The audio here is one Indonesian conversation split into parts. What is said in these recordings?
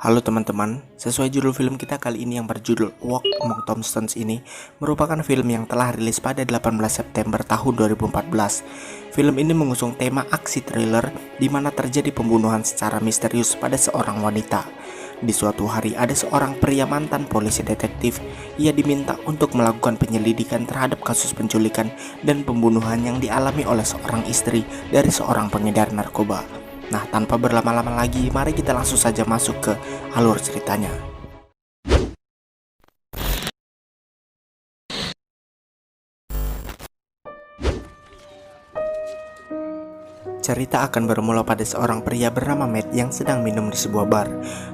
Halo teman-teman, sesuai judul film kita kali ini yang berjudul Walk Among Tombstones ini merupakan film yang telah rilis pada 18 September tahun 2014. Film ini mengusung tema aksi thriller di mana terjadi pembunuhan secara misterius pada seorang wanita. Di suatu hari ada seorang pria mantan polisi detektif. Ia diminta untuk melakukan penyelidikan terhadap kasus penculikan dan pembunuhan yang dialami oleh seorang istri dari seorang pengedar narkoba. Nah, tanpa berlama-lama lagi, mari kita langsung saja masuk ke alur ceritanya. Cerita akan bermula pada seorang pria bernama Matt yang sedang minum di sebuah bar.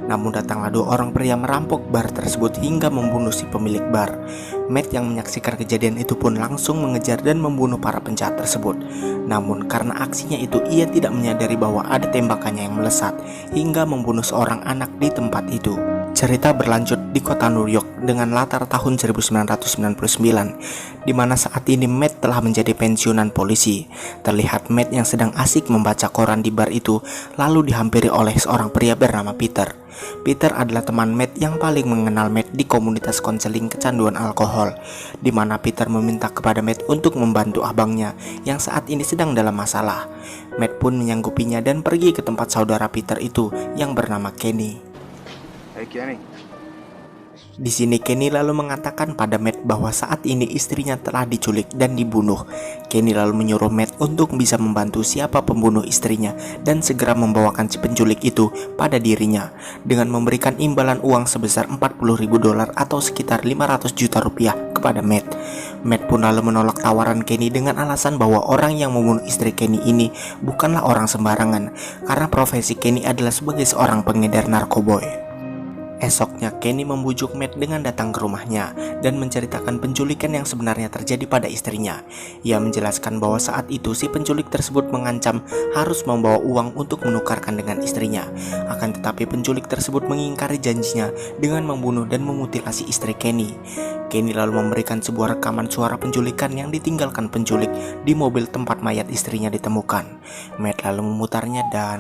Namun datanglah dua orang pria merampok bar tersebut hingga membunuh si pemilik bar. Matt yang menyaksikan kejadian itu pun langsung mengejar dan membunuh para penjahat tersebut. Namun karena aksinya itu ia tidak menyadari bahwa ada tembakannya yang melesat hingga membunuh seorang anak di tempat itu. Cerita berlanjut di kota New York dengan latar tahun 1999, di mana saat ini Matt telah menjadi pensiunan polisi. Terlihat Matt yang sedang asik membaca koran di bar itu lalu dihampiri oleh seorang pria bernama Peter. Peter adalah teman Matt yang paling mengenal Matt di komunitas konseling kecanduan alkohol, di mana Peter meminta kepada Matt untuk membantu abangnya yang saat ini sedang dalam masalah. Matt pun menyanggupinya dan pergi ke tempat saudara Peter itu yang bernama Kenny. Hey Kenny. Di sini Kenny lalu mengatakan pada Matt bahwa saat ini istrinya telah diculik dan dibunuh. Kenny lalu menyuruh Matt untuk bisa membantu siapa pembunuh istrinya dan segera membawakan si penculik itu pada dirinya dengan memberikan imbalan uang sebesar $40.000 atau sekitar 500 juta rupiah kepada Matt. Matt pun lalu menolak tawaran Kenny dengan alasan bahwa orang yang membunuh istri Kenny ini bukanlah orang sembarangan karena profesi Kenny adalah sebagai seorang pengedar narkoboy. Esoknya Kenny membujuk Matt dengan datang ke rumahnya dan menceritakan penculikan yang sebenarnya terjadi pada istrinya. Ia menjelaskan bahwa saat itu si penculik tersebut mengancam harus membawa uang untuk menukarkan dengan istrinya. Akan tetapi penculik tersebut mengingkari janjinya dengan membunuh dan memutilasi istri Kenny. Kenny lalu memberikan sebuah rekaman suara penculikan yang ditinggalkan penculik di mobil tempat mayat istrinya ditemukan. Matt lalu memutarnya dan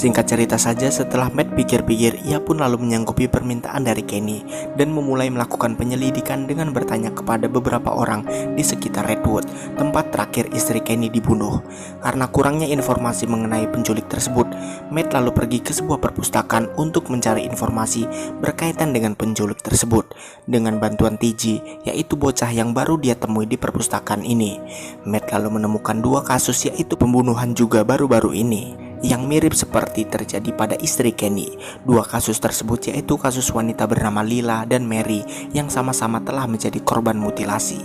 singkat cerita saja, setelah Matt pikir-pikir, ia pun lalu menyanggupi permintaan dari Kenny dan memulai melakukan penyelidikan dengan bertanya kepada beberapa orang di sekitar Redwood, tempat terakhir istri Kenny dibunuh. Karena kurangnya informasi mengenai penculik tersebut, Matt lalu pergi ke sebuah perpustakaan untuk mencari informasi berkaitan dengan penculik tersebut dengan bantuan TG, yaitu bocah yang baru dia temui di perpustakaan ini. Matt lalu menemukan dua kasus, yaitu pembunuhan juga baru-baru ini yang mirip seperti terjadi pada istri Kenny. Dua kasus tersebut yaitu kasus wanita bernama Lila dan Mary yang sama-sama telah menjadi korban mutilasi.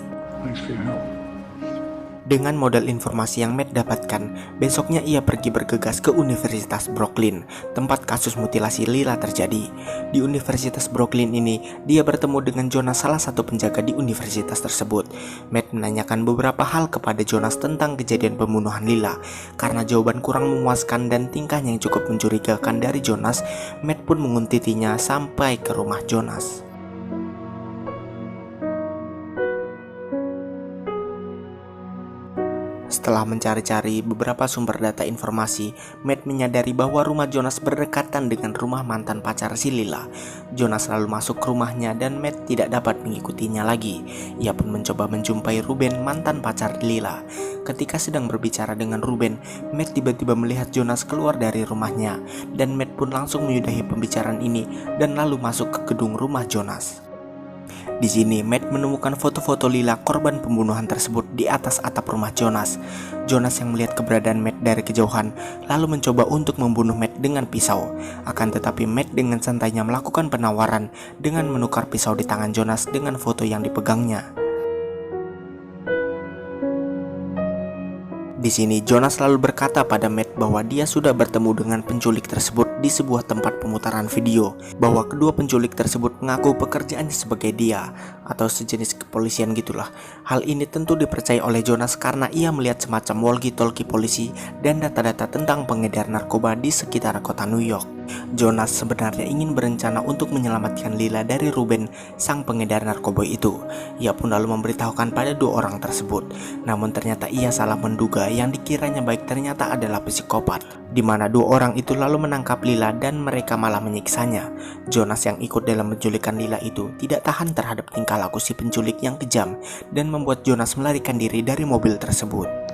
Dengan modal informasi yang Matt dapatkan, besoknya ia pergi bergegas ke Universitas Brooklyn, tempat kasus mutilasi Lila terjadi. Di Universitas Brooklyn ini, dia bertemu dengan Jonas, salah satu penjaga di universitas tersebut. Matt menanyakan beberapa hal kepada Jonas tentang kejadian pembunuhan Lila. Karena jawaban kurang memuaskan dan tingkahnya yang cukup mencurigakan dari Jonas, Matt pun menguntitinya sampai ke rumah Jonas. Setelah mencari-cari beberapa sumber data informasi, Matt menyadari bahwa rumah Jonas berdekatan dengan rumah mantan pacar si Lila. Jonas lalu masuk ke rumahnya dan Matt tidak dapat mengikutinya lagi. Ia pun mencoba menjumpai Ruben, mantan pacar Lila. Ketika sedang berbicara dengan Ruben, Matt tiba-tiba melihat Jonas keluar dari rumahnya dan Matt pun langsung menyudahi pembicaraan ini dan lalu masuk ke gedung rumah Jonas. Di sini Matt menemukan foto-foto Lila korban pembunuhan tersebut di atas atap rumah Jonas. Jonas yang melihat keberadaan Matt dari kejauhan lalu mencoba untuk membunuh Matt dengan pisau. Akan tetapi Matt dengan santainya melakukan penawaran dengan menukar pisau di tangan Jonas dengan foto yang dipegangnya. Di sini Jonas lalu berkata pada Matt bahwa dia sudah bertemu dengan penculik tersebut di sebuah tempat pemutaran video, bahwa kedua penculik tersebut mengaku pekerjaannya sebagai dia atau sejenis kepolisian gitulah. Hal ini tentu dipercaya oleh Jonas karena ia melihat semacam walkie-talkie polisi dan data-data tentang pengedar narkoba di sekitar kota New York. Jonas sebenarnya ingin berencana untuk menyelamatkan Lila dari Ruben, sang pengedar narkoba itu. Ia pun lalu memberitahukan pada dua orang tersebut. Namun ternyata ia salah menduga, yang dikiranya baik ternyata adalah psikopat, di mana dua orang itu lalu menangkap Lila dan mereka malah menyiksanya. Jonas yang ikut dalam penculikan Lila itu tidak tahan terhadap tingkah laku si penculik yang kejam dan membuat Jonas melarikan diri dari mobil tersebut.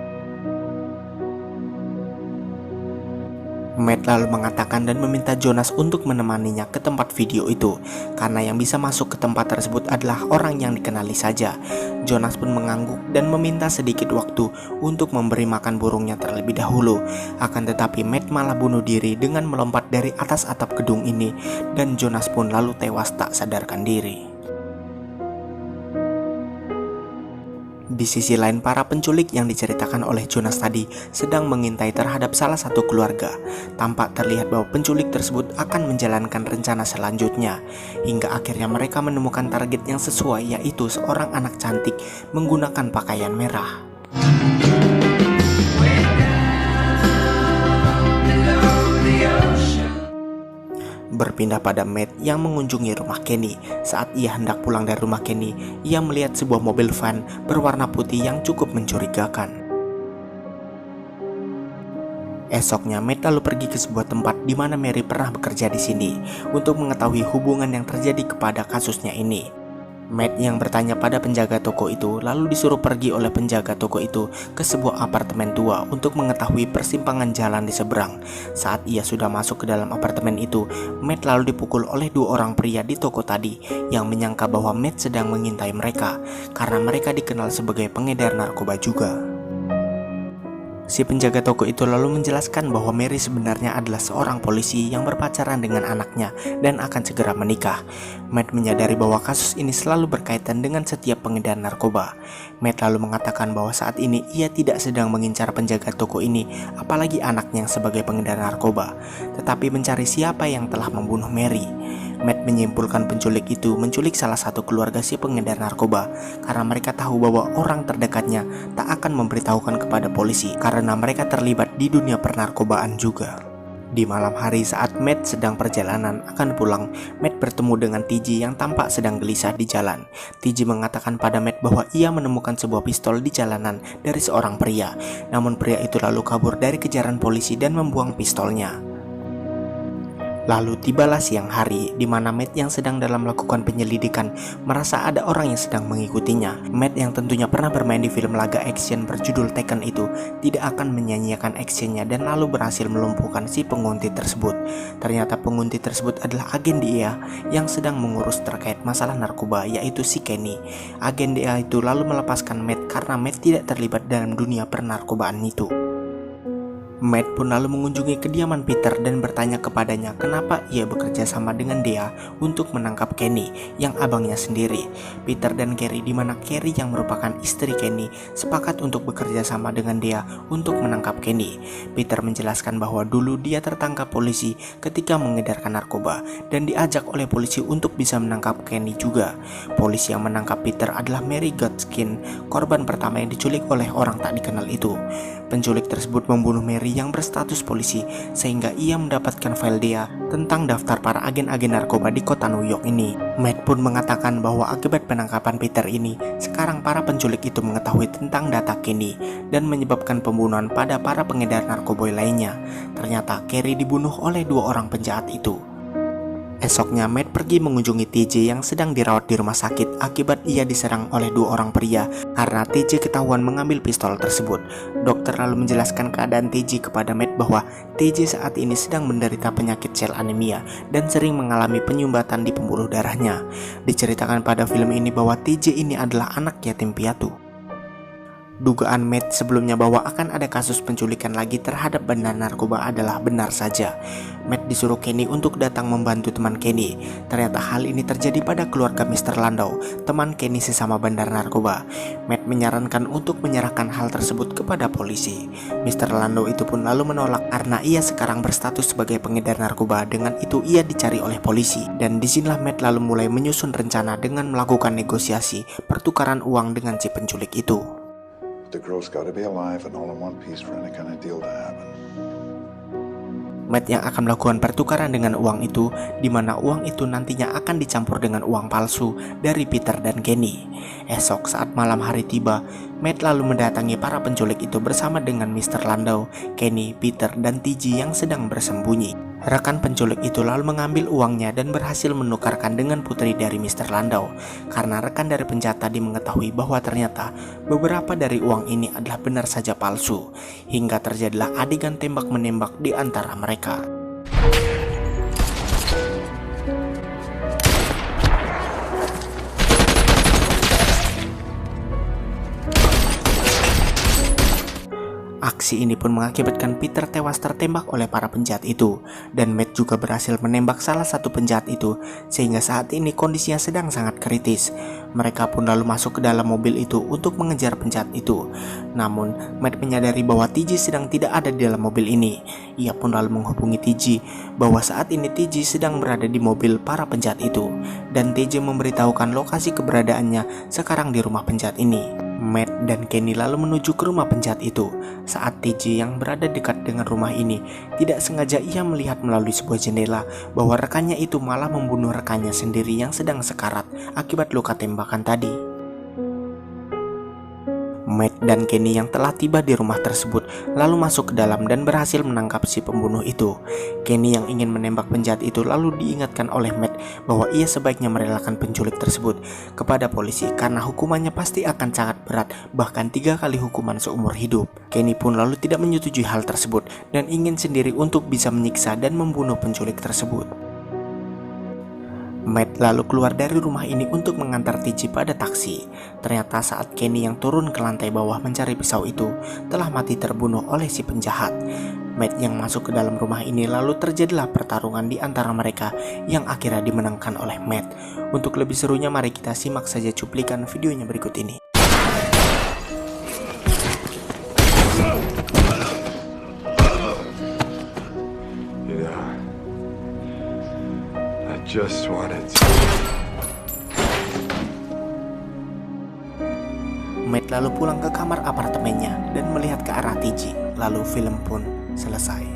Matt lalu mengatakan dan meminta Jonas untuk menemaninya ke tempat video itu, karena yang bisa masuk ke tempat tersebut adalah orang yang dikenali saja. Jonas pun mengangguk dan meminta sedikit waktu untuk memberi makan burungnya terlebih dahulu. Akan tetapi Matt malah bunuh diri dengan melompat dari atas atap gedung ini, dan Jonas pun lalu tewas tak sadarkan diri. Di sisi lain, para penculik yang diceritakan oleh Jonas tadi sedang mengintai terhadap salah satu keluarga. Tampak terlihat bahwa penculik tersebut akan menjalankan rencana selanjutnya, hingga akhirnya mereka menemukan target yang sesuai, yaitu seorang anak cantik menggunakan pakaian merah. Berpindah pada Matt yang mengunjungi rumah Kenny. Saat ia hendak pulang dari rumah Kenny, ia melihat sebuah mobil van berwarna putih yang cukup mencurigakan. Esoknya Matt lalu pergi ke sebuah tempat di mana Mary pernah bekerja di sini untuk mengetahui hubungan yang terjadi kepada kasusnya ini. Matt yang bertanya pada penjaga toko itu lalu disuruh pergi oleh penjaga toko itu ke sebuah apartemen tua untuk mengetahui persimpangan jalan di seberang. Saat ia sudah masuk ke dalam apartemen itu, Matt lalu dipukul oleh dua orang pria di toko tadi yang menyangka bahwa Matt sedang mengintai mereka karena mereka dikenal sebagai pengedar narkoba juga. Si penjaga toko itu lalu menjelaskan bahwa Mary sebenarnya adalah seorang polisi yang berpacaran dengan anaknya dan akan segera menikah. Matt menyadari bahwa kasus ini selalu berkaitan dengan setiap pengedar narkoba. Matt lalu mengatakan bahwa saat ini ia tidak sedang mengincar penjaga toko ini, apalagi anaknya yang sebagai pengedar narkoba, tetapi mencari siapa yang telah membunuh Mary. Matt menyimpulkan penculik itu menculik salah satu keluarga si pengedar narkoba karena mereka tahu bahwa orang terdekatnya tak akan memberitahukan kepada polisi karena mereka terlibat di dunia pernarkobaan juga. Di malam hari saat Matt sedang perjalanan akan pulang, Matt bertemu dengan TJ yang tampak sedang gelisah di jalan. TJ mengatakan pada Matt bahwa ia menemukan sebuah pistol di jalanan dari seorang pria. Namun pria itu lalu kabur dari kejaran polisi dan membuang pistolnya. Lalu tibalah siang hari di mana Matt yang sedang dalam melakukan penyelidikan merasa ada orang yang sedang mengikutinya. Matt yang tentunya pernah bermain di film laga action berjudul Taken itu tidak akan menyanyiakan actionnya dan lalu berhasil melumpuhkan si penguntit tersebut. Ternyata penguntit tersebut adalah agen DEA yang sedang mengurus terkait masalah narkoba, yaitu si Kenny. Agen DEA itu lalu melepaskan Matt karena Matt tidak terlibat dalam dunia pernarkobaan itu. Matt pun lalu mengunjungi kediaman Peter dan bertanya kepadanya kenapa ia bekerja sama dengan DEA untuk menangkap Kenny yang abangnya sendiri. Peter dan Carrie, di mana Carrie yang merupakan istri Kenny, sepakat untuk bekerja sama dengan DEA untuk menangkap Kenny. Peter menjelaskan bahwa dulu dia tertangkap polisi ketika mengedarkan narkoba dan diajak oleh polisi untuk bisa menangkap Kenny juga. Polisi yang menangkap Peter adalah Mary Godskin, korban pertama yang diculik oleh orang tak dikenal itu. Penculik tersebut membunuh Mary yang berstatus polisi sehingga ia mendapatkan file DEA tentang daftar para agen-agen narkoba di kota New York ini. Matt pun mengatakan bahwa akibat penangkapan Peter ini, sekarang para penculik itu mengetahui tentang data Kenny dan menyebabkan pembunuhan pada para pengedar narkoba lainnya. Ternyata Carrie dibunuh oleh dua orang penjahat itu. Esoknya Matt pergi mengunjungi TJ yang sedang dirawat di rumah sakit akibat ia diserang oleh dua orang pria karena TJ ketahuan mengambil pistol tersebut. Dokter lalu menjelaskan keadaan TJ kepada Matt bahwa TJ saat ini sedang menderita penyakit sel anemia dan sering mengalami penyumbatan di pembuluh darahnya. Diceritakan pada film ini bahwa TJ ini adalah anak yatim piatu. Dugaan Matt sebelumnya bahwa akan ada kasus penculikan lagi terhadap bandar narkoba adalah benar saja. Matt disuruh Kenny untuk datang membantu teman Kenny. Ternyata hal ini terjadi pada keluarga Mr. Landau, teman Kenny sesama bandar narkoba. Matt menyarankan untuk menyerahkan hal tersebut kepada polisi. Mr. Landau itu pun lalu menolak karena ia sekarang berstatus sebagai pengedar narkoba. Dengan itu ia dicari oleh polisi. Dan disinilah Matt lalu mulai menyusun rencana dengan melakukan negosiasi pertukaran uang dengan si penculik itu. The girl's gotta be alive and all in one piece for any kind of deal to happen. Matt yang akan melakukan pertukaran dengan uang itu, di mana uang itu nantinya akan dicampur dengan uang palsu dari Peter dan Kenny. Esok saat malam hari tiba, Matt lalu mendatangi para penculik itu bersama dengan Mr. Landau, Kenny, Peter, dan TG yang sedang bersembunyi. Rekan penculik itu lalu mengambil uangnya dan berhasil menukarkan dengan putri dari Mr. Landau. Karena rekan dari penjahat tadi mengetahui bahwa ternyata beberapa dari uang ini adalah benar saja palsu, hingga terjadilah adegan tembak-menembak di antara mereka. Aksi ini pun mengakibatkan Peter tewas tertembak oleh para penjahat itu, dan Matt juga berhasil menembak salah satu penjahat itu, sehingga saat ini kondisinya sedang sangat kritis. Mereka pun lalu masuk ke dalam mobil itu untuk mengejar penjahat itu. Namun, Matt menyadari bahwa TG sedang tidak ada di dalam mobil ini. Ia pun lalu menghubungi TG bahwa saat ini TG sedang berada di mobil para penjahat itu, dan TG memberitahukan lokasi keberadaannya sekarang di rumah penjahat ini. Matt dan Kenny lalu menuju ke rumah penjahat itu. Saat TJ yang berada dekat dengan rumah ini, tidak sengaja ia melihat melalui sebuah jendela bahwa rekannya itu malah membunuh rekannya sendiri yang sedang sekarat akibat luka tembakan tadi. Matt dan Kenny yang telah tiba di rumah tersebut lalu masuk ke dalam dan berhasil menangkap si pembunuh itu. Kenny yang ingin menembak penjahat itu lalu diingatkan oleh Matt bahwa ia sebaiknya merelakan penculik tersebut kepada polisi karena hukumannya pasti akan sangat berat, bahkan 3 kali hukuman seumur hidup. Kenny pun lalu tidak menyetujui hal tersebut dan ingin sendiri untuk bisa menyiksa dan membunuh penculik tersebut. Matt lalu keluar dari rumah ini untuk mengantar TJ pada taksi. Ternyata saat Kenny yang turun ke lantai bawah mencari pisau itu telah mati terbunuh oleh si penjahat. Matt yang masuk ke dalam rumah ini lalu terjadilah pertarungan di antara mereka yang akhirnya dimenangkan oleh Matt. Untuk lebih serunya mari kita simak saja cuplikan videonya berikut ini. Just wanted to. Matt lalu pulang ke kamar apartemennya dan melihat ke arah TJ. Lalu film pun selesai.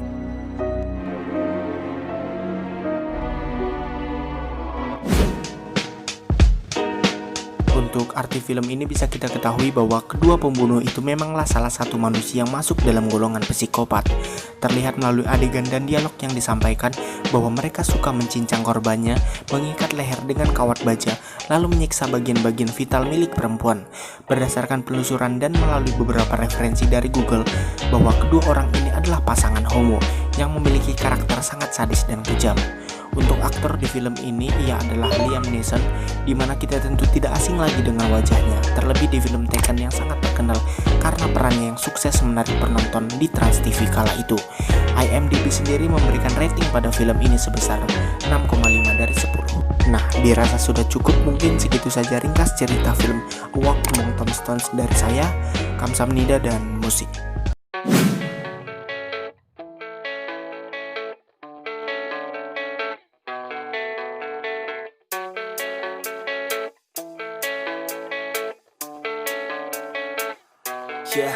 Untuk arti film ini bisa kita ketahui bahwa kedua pembunuh itu memanglah salah satu manusia yang masuk dalam golongan psikopat. Terlihat melalui adegan dan dialog yang disampaikan bahwa mereka suka mencincang korbannya, mengikat leher dengan kawat baja, lalu menyiksa bagian-bagian vital milik perempuan. Berdasarkan penelusuran dan melalui beberapa referensi dari Google, bahwa kedua orang ini adalah pasangan homo yang memiliki karakter sangat sadis dan kejam. Untuk aktor di film ini ia adalah Liam Neeson, di mana kita tentu tidak asing lagi dengan wajahnya, terlebih di film Taken yang sangat terkenal karena perannya yang sukses menarik penonton di Trans TV kala itu. IMDb sendiri memberikan rating pada film ini sebesar 6,5 dari 10. Nah, dirasa sudah cukup, mungkin segitu saja ringkas cerita film A Walk Among Tombstones dari saya, Kamsahamnida dan musik. Yeah,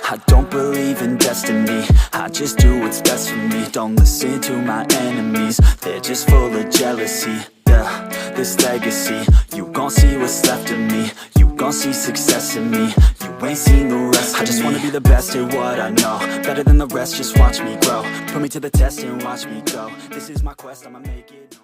I don't believe in destiny, I just do what's best for me. Don't listen to my enemies, they're just full of jealousy. Yeah, this legacy, you gon' see what's left of me. You gon' see success in me, you ain't seen the rest of me. I just wanna be the best at what I know, better than the rest, just watch me grow. Put me to the test and watch me go, this is my quest, I'ma make it.